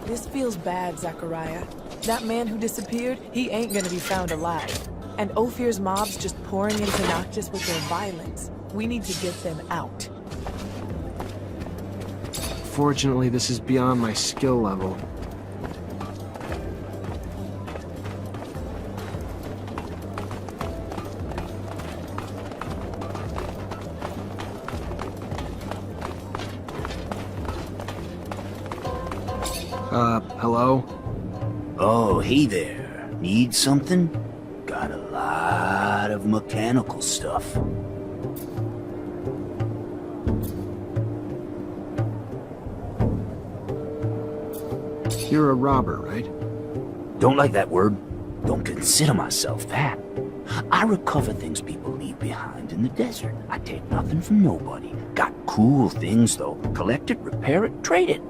This feels bad, Zachariah. That man who disappeared, he ain't gonna be found alive. And Ophir's mob's just pouring into Noctis with their violence. We need to get them out. Fortunately, this is beyond my skill level. Hello? Oh, hey there. Need something? Got a lot of mechanical stuff. You're a robber, right? Don't like that word. Don't consider myself that. I recover things people leave behind in the desert. I take nothing from nobody. Got cool things, though. Collect it, repair it, trade it.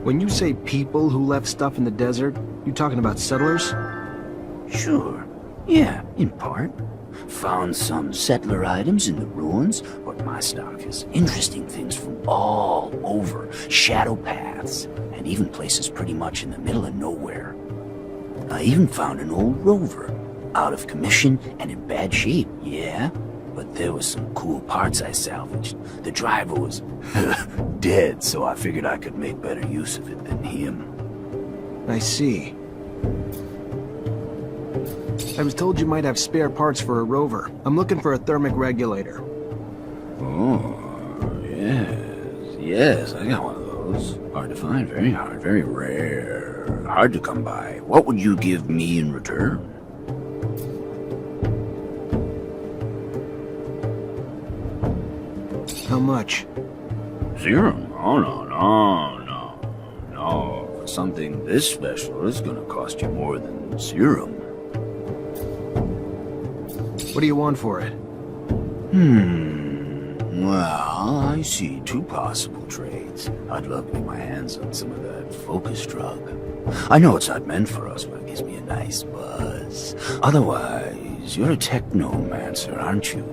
When you say people who left stuff in the desert, you talking about settlers? Sure. Yeah, in part. Found some settler items in the ruins, but my stock is interesting things from all over. Shadow paths, and even places pretty much in the middle of nowhere. I even found an old rover. Out of commission and in bad shape, yeah? But there was some cool parts I salvaged. The driver was dead, so I figured I could make better use of it than him. I see. I was told you might have spare parts for a rover. I'm looking for a thermic regulator. Oh, yes, I got one of those. Hard to find, very hard, very rare. Hard to come by. What would you give me in return? How much? Serum? Oh, no. For something this special, it's gonna cost you more than serum. What do you want for it? Well, I see two possible trades. I'd love to get my hands on some of that focus drug. I know it's not meant for us, but it gives me a nice buzz. Otherwise, you're a Technomancer, aren't you?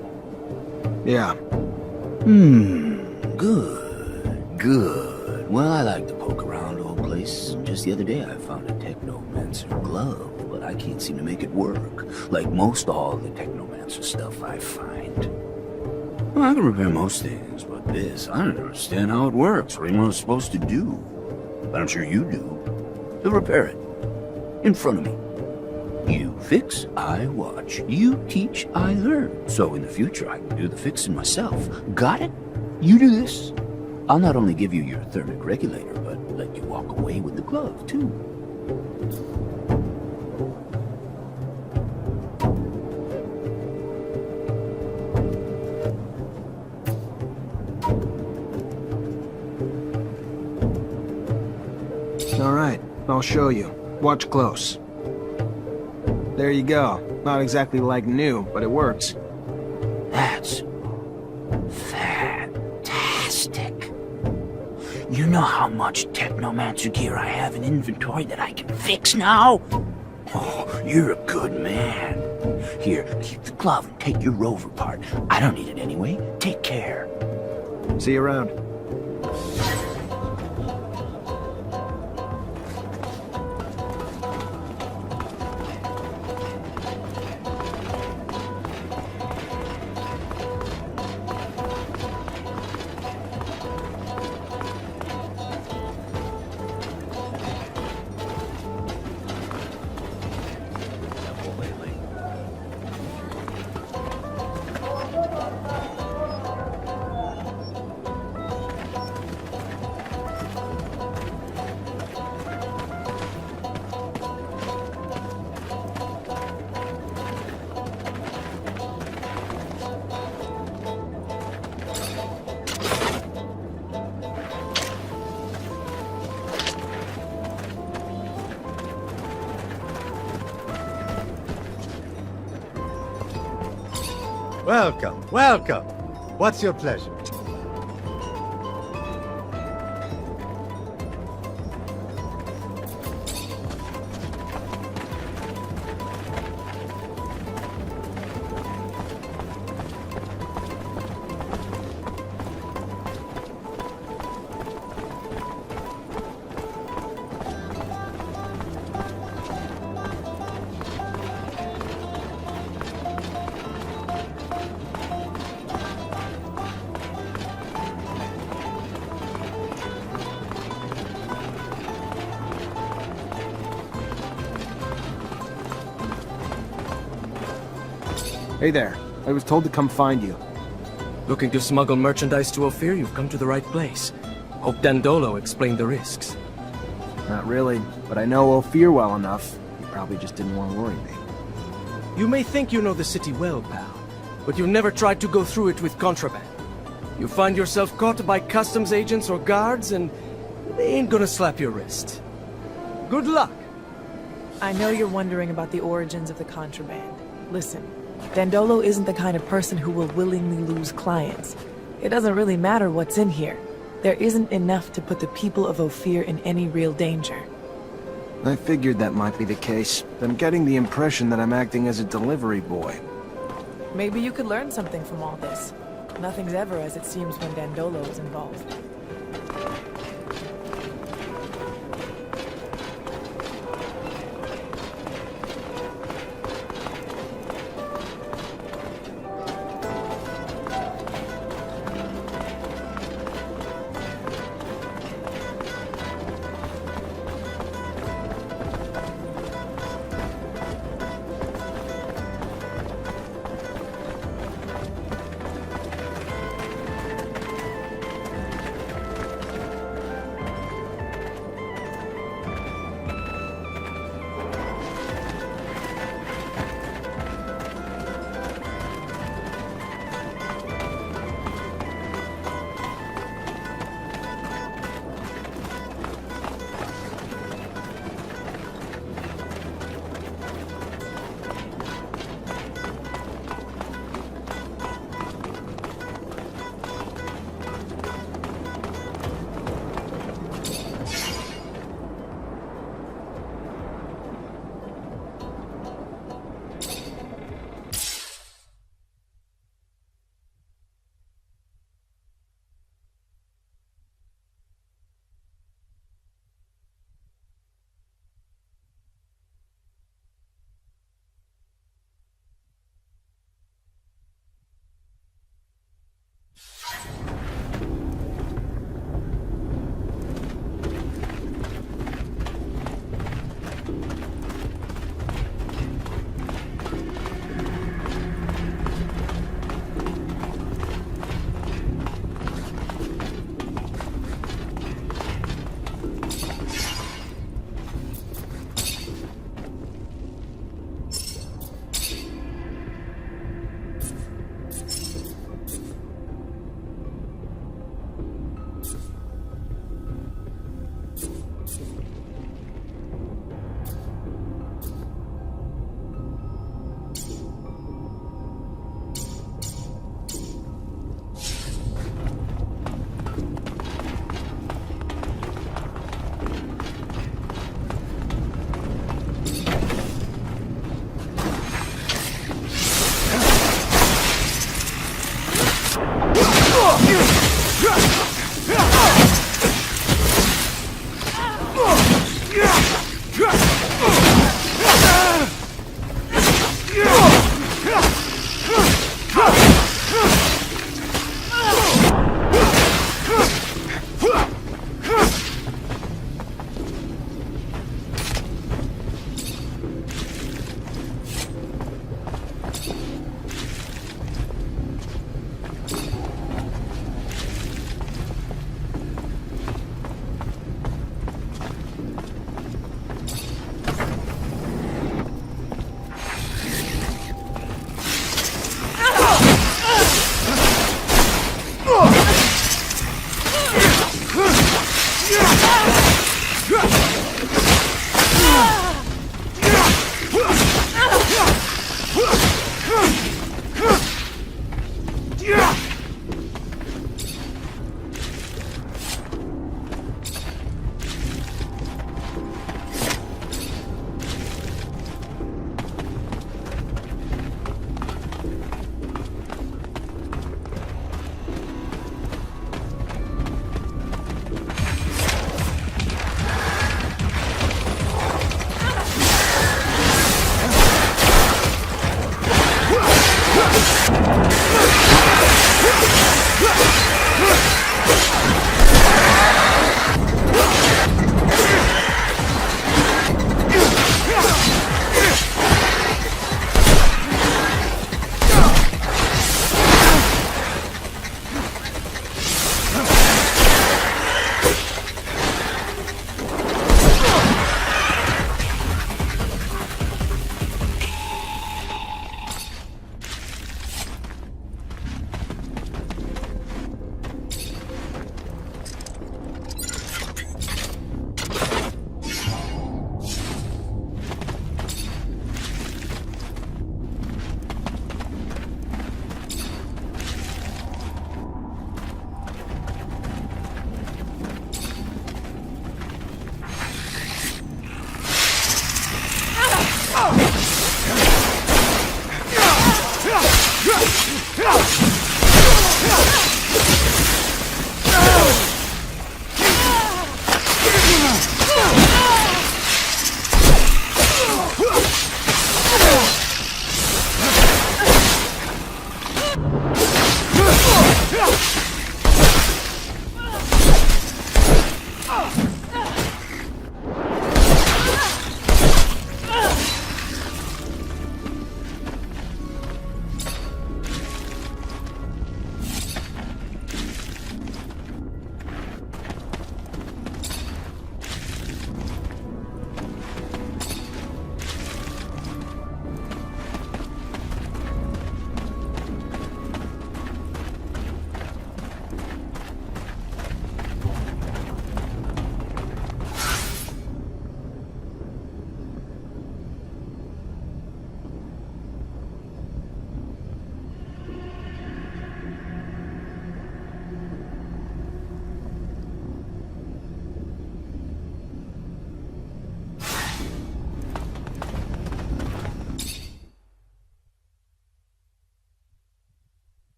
Yeah. Good. Well, I like to poke around old places. Just the other day I found a Technomancer glove, but I can't seem to make it work. Like most all the Technomancer stuff I find. Well, I can repair most things, but this, I don't understand how it works, or even what it's supposed to do. But I'm sure you do. So repair it. In front of me. You fix, I watch. You teach, I learn. So in the future, I can do the fixing myself. Got it? You do this. I'll not only give you your thermic regulator, but let you walk away with the glove, too. All right, I'll show you. Watch close. There you go. Not exactly like new, but it works. That's fantastic. You know how much Technomancer gear I have in inventory that I can fix now? Oh, you're a good man. Here, keep the glove and take your rover part. I don't need it anyway. Take care. See you around. Welcome. What's your pleasure? Hey there. I was told to come find you. Looking to smuggle merchandise to Ophir? You've come to the right place. Hope Dandolo explained the risks. Not really, but I know Ophir well enough. He probably just didn't want to worry me. You may think you know the city well, pal, but you've never tried to go through it with contraband. You find yourself caught by customs agents or guards, and they ain't gonna slap your wrist. Good luck! I know you're wondering about the origins of the contraband. Listen, Dandolo isn't the kind of person who will willingly lose clients. It doesn't really matter what's in here. There isn't enough to put the people of Ophir in any real danger. I figured that might be the case, but I'm getting the impression that I'm acting as a delivery boy. Maybe you could learn something from all this. Nothing's ever as it seems when Dandolo is involved.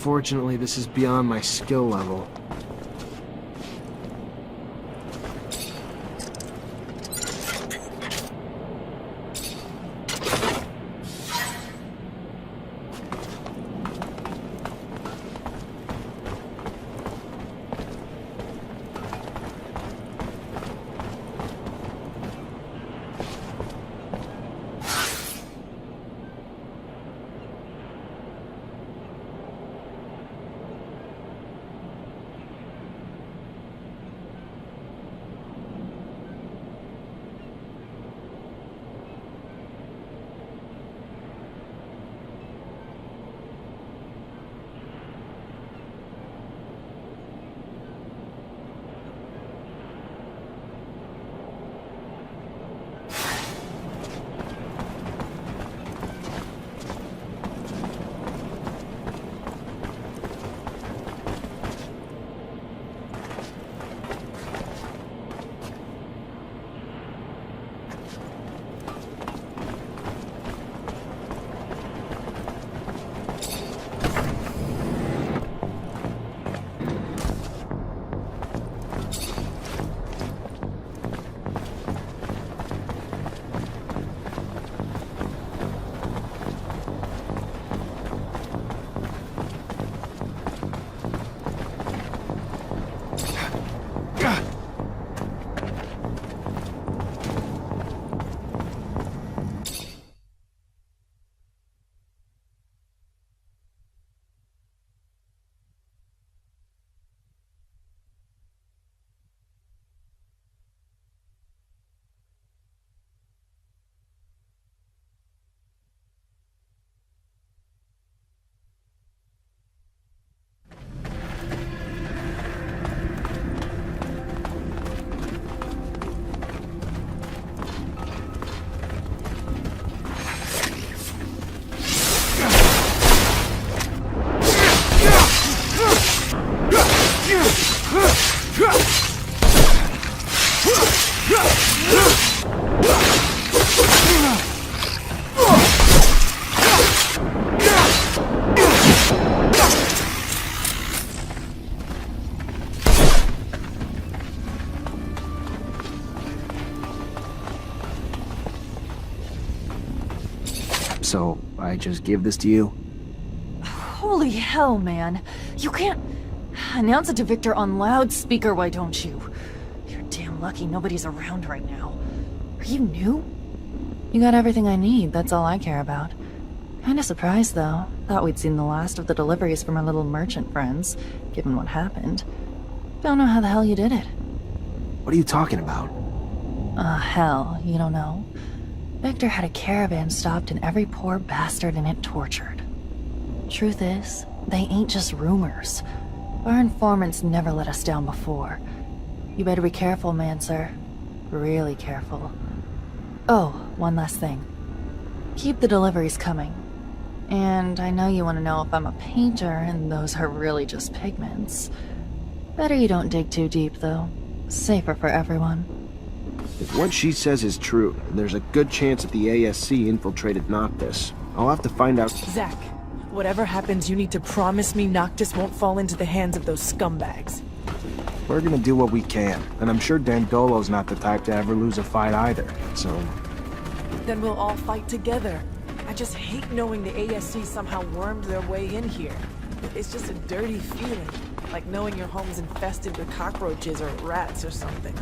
Unfortunately, this is beyond my skill level. So, I just give this to you? Holy hell, man. You can't... Announce it to Victor on loudspeaker, why don't you? You're damn lucky nobody's around right now. Are you new? You got everything I need, that's all I care about. Kinda surprised, though. Thought we'd seen the last of the deliveries from our little merchant friends, given what happened. Don't know how the hell you did it. What are you talking about? Hell, you don't know? Victor had a caravan stopped and every poor bastard in it tortured. Truth is, they ain't just rumors. Our informants never let us down before. You better be careful, Mancer. Really careful. Oh, one last thing. Keep the deliveries coming. And I know you want to know if I'm a painter, and those are really just pigments. Better you don't dig too deep, though. Safer for everyone. If what she says is true, there's a good chance that the ASC infiltrated Noctis. I'll have to find out. Zack, whatever happens, you need to promise me Noctis won't fall into the hands of those scumbags. We're gonna do what we can, and I'm sure Dandolo's not the type to ever lose a fight either, so... Then we'll all fight together. I just hate knowing the ASC somehow wormed their way in here. It's just a dirty feeling, like knowing your home's infested with cockroaches or rats or something.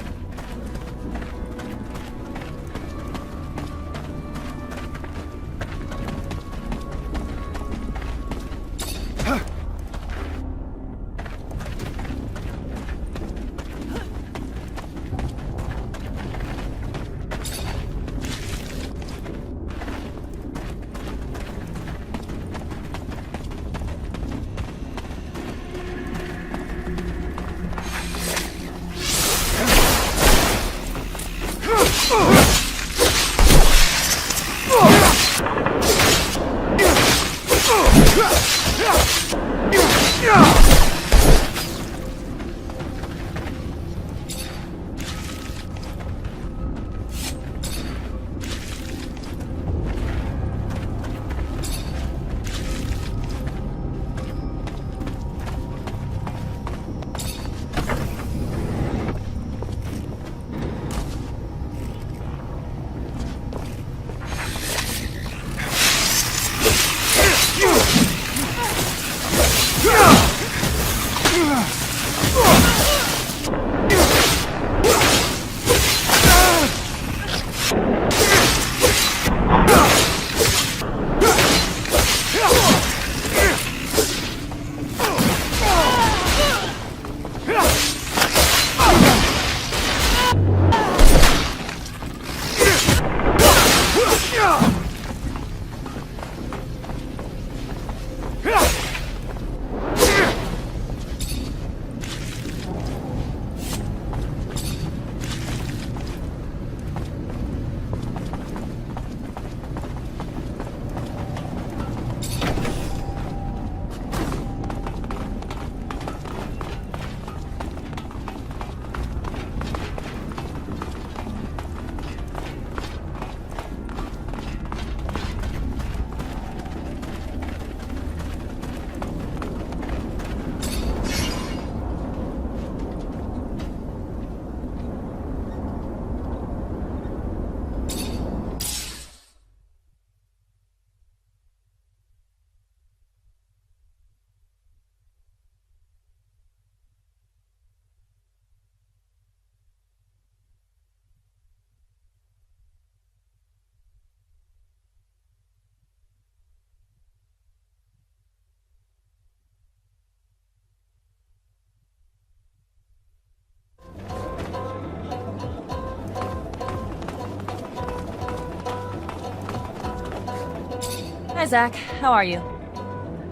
Hi, Zach. How are you?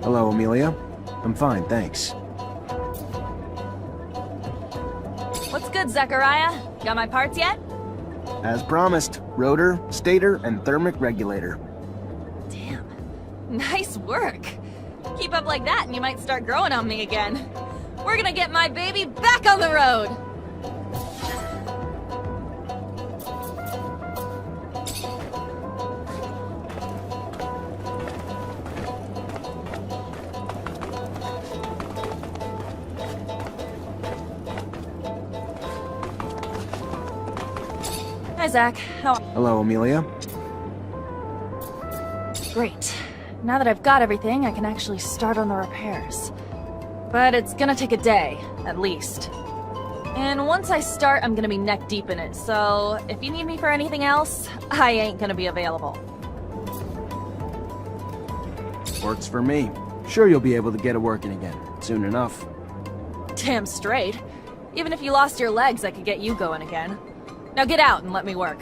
Hello, Amelia. I'm fine, thanks. What's good, Zachariah? Got my parts yet? As promised, rotor, stator, and thermic regulator. Damn. Nice work. Keep up like that and you might start growing on me again. We're gonna get my baby back on the road! Hi, Zach. Hello, Amelia. Great. Now that I've got everything, I can actually start on the repairs. But it's gonna take a day, at least. And once I start, I'm gonna be neck deep in it, so if you need me for anything else, I ain't gonna be available. Works for me. Sure you'll be able to get it working again, soon enough. Damn straight. Even if you lost your legs, I could get you going again. Now get out and let me work.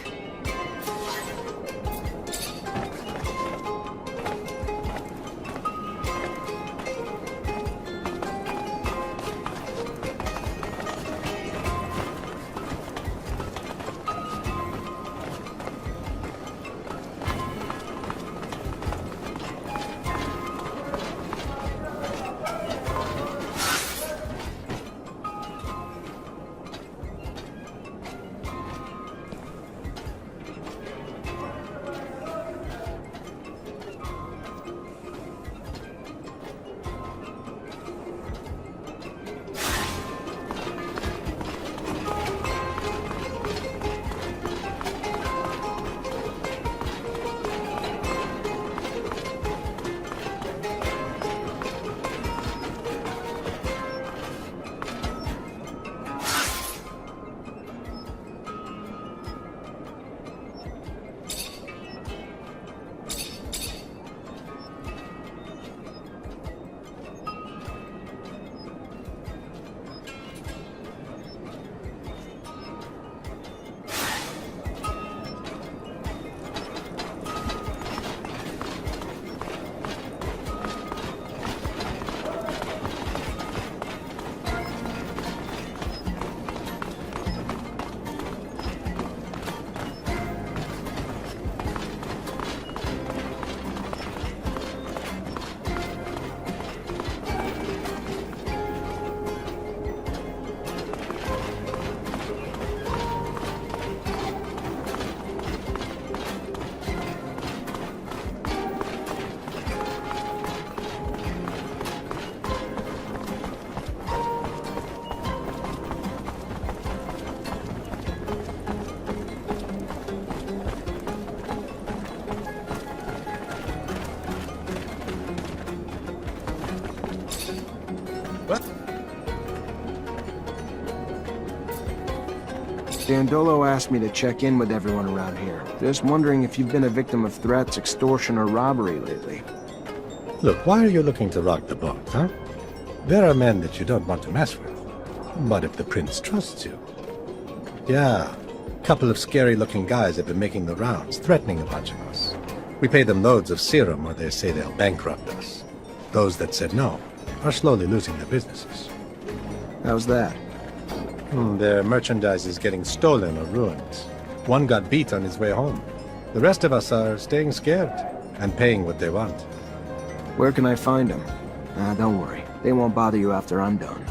Dandolo asked me to check in with everyone around here. Just wondering if you've been a victim of threats, extortion, or robbery lately. Look, why are you looking to rock the boat, huh? There are men that you don't want to mess with. But if the prince trusts you... Yeah, a couple of scary-looking guys have been making the rounds, threatening a bunch of us. We pay them loads of serum, or they say they'll bankrupt us. Those that said no are slowly losing their businesses. How's that? Their merchandise is getting stolen or ruined. One got beat on his way home. The rest of us are staying scared and paying what they want. Where can I find them? Don't worry. They won't bother you after I'm done.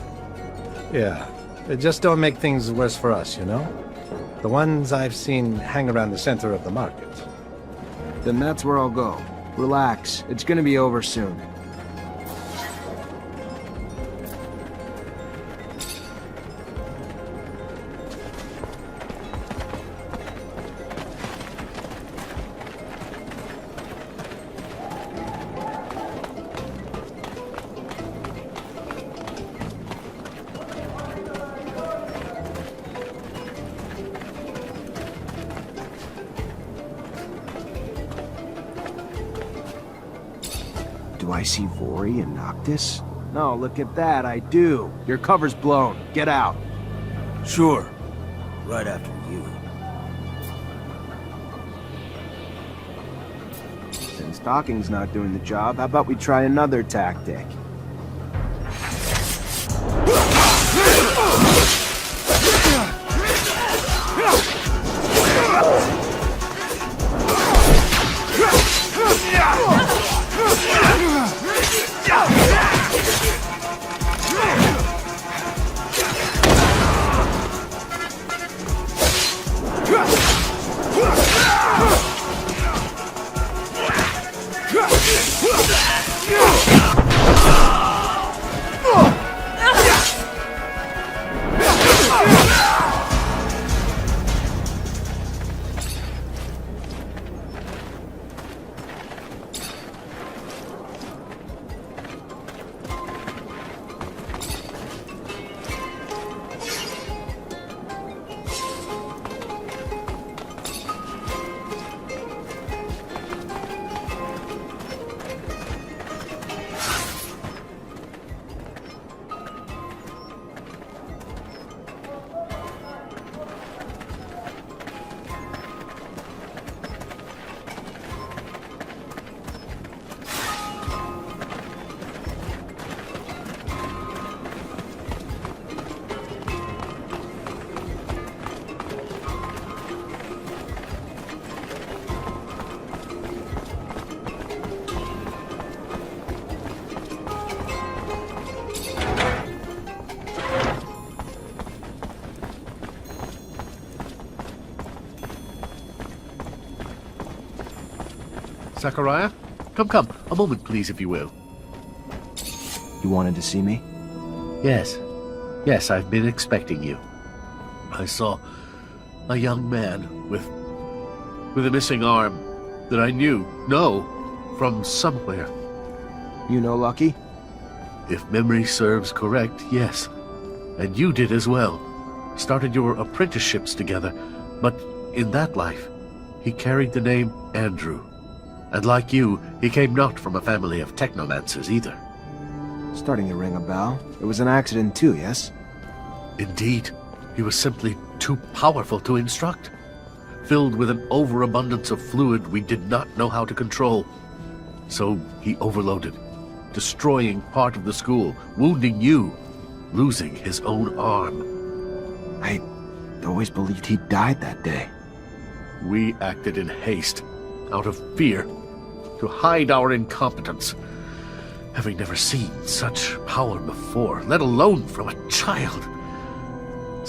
Yeah, they just don't make things worse for us, you know? The ones I've seen hang around the center of the market. Then that's where I'll go. Relax. It's gonna be over soon. Do I see Vori and Noctis? No, look at that, I do. Your cover's blown. Get out. Sure. Right after you. Since talking's not doing the job, how about we try another tactic? Zachariah? Come. A moment, please, if you will. You wanted to see me? Yes. Yes, I've been expecting you. I saw a young man with a missing arm that I know from somewhere. You know Lucky? If memory serves correct, yes. And you did as well. Started your apprenticeships together, but in that life, he carried the name Andrew. And like you, he came not from a family of technomancers either. Starting to ring a bell. It was an accident too, yes? Indeed, he was simply too powerful to instruct. Filled with an overabundance of fluid we did not know how to control. So he overloaded, destroying part of the school, wounding you, losing his own arm. I always believed he died that day. We acted in haste, out of fear, to hide our incompetence, having never seen such power before, let alone from a child.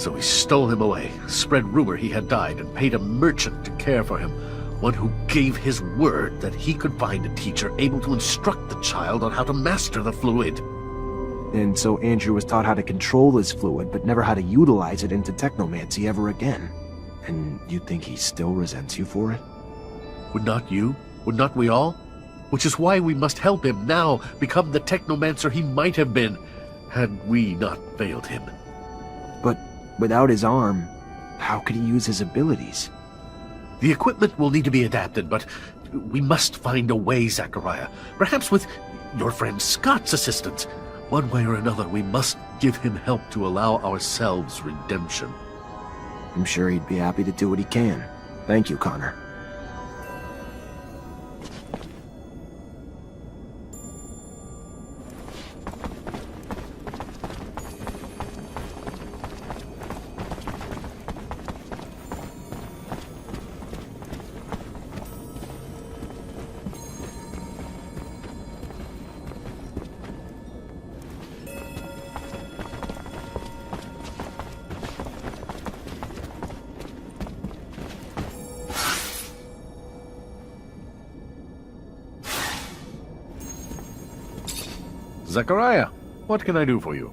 So we stole him away, spread rumor he had died, and paid a merchant to care for him, one who gave his word that he could find a teacher able to instruct the child on how to master the fluid. And so Andrew was taught how to control his fluid, but never how to utilize it into technomancy ever again. And you think he still resents you for it? Would not you? Would not we all? Which is why we must help him now become the technomancer he might have been, had we not failed him. But without his arm, how could he use his abilities? The equipment will need to be adapted, but we must find a way, Zachariah. Perhaps with your friend Scott's assistance. One way or another, we must give him help to allow ourselves redemption. I'm sure he'd be happy to do what he can. Thank you, Connor. Zachariah, what can I do for you?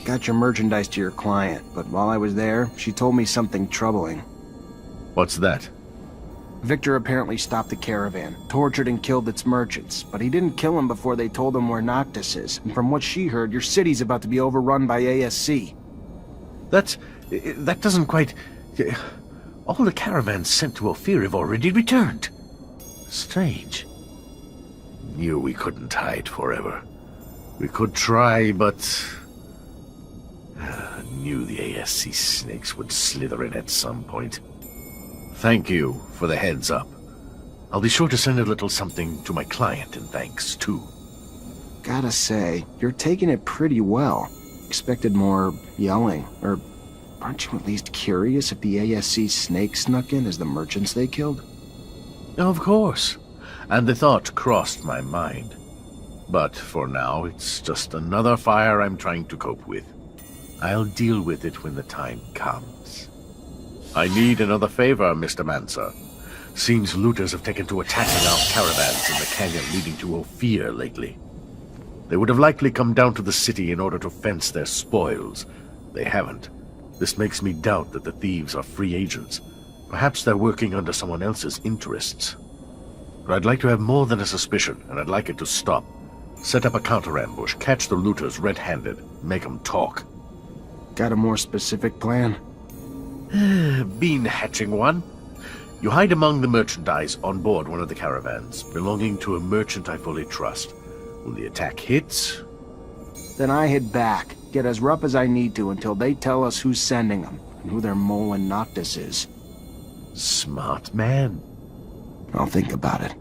Got your merchandise to your client, but while I was there, she told me something troubling. What's that? Victor apparently stopped the caravan, tortured and killed its merchants, but he didn't kill them before they told him where Noctis is. And from what she heard, your city's about to be overrun by ASC. That doesn't quite... All the caravans sent to Ophir have already returned. Strange. Knew we couldn't hide forever. We could try, but... Knew the ASC snakes would slither in at some point. Thank you for the heads up. I'll be sure to send a little something to my client in thanks, too. Gotta say, you're taking it pretty well. Expected more yelling, or aren't you at least curious if the ASC snake snuck in as the merchants they killed? Of course, and the thought crossed my mind. But for now, it's just another fire I'm trying to cope with. I'll deal with it when the time comes. I need another favor, Mr. Mancer. Seems looters have taken to attacking our caravans in the canyon leading to Ophir lately. They would have likely come down to the city in order to fence their spoils. They haven't. This makes me doubt that the thieves are free agents. Perhaps they're working under someone else's interests. But I'd like to have more than a suspicion, and I'd like it to stop. Set up a counter-ambush, catch the looters red-handed, make them talk. Got a more specific plan? Been hatching one. You hide among the merchandise on board one of the caravans, belonging to a merchant I fully trust. When the attack hits... Then I head back, get as rough as I need to until they tell us who's sending them, and who their mole in Noctis is. Smart man. I'll think about it.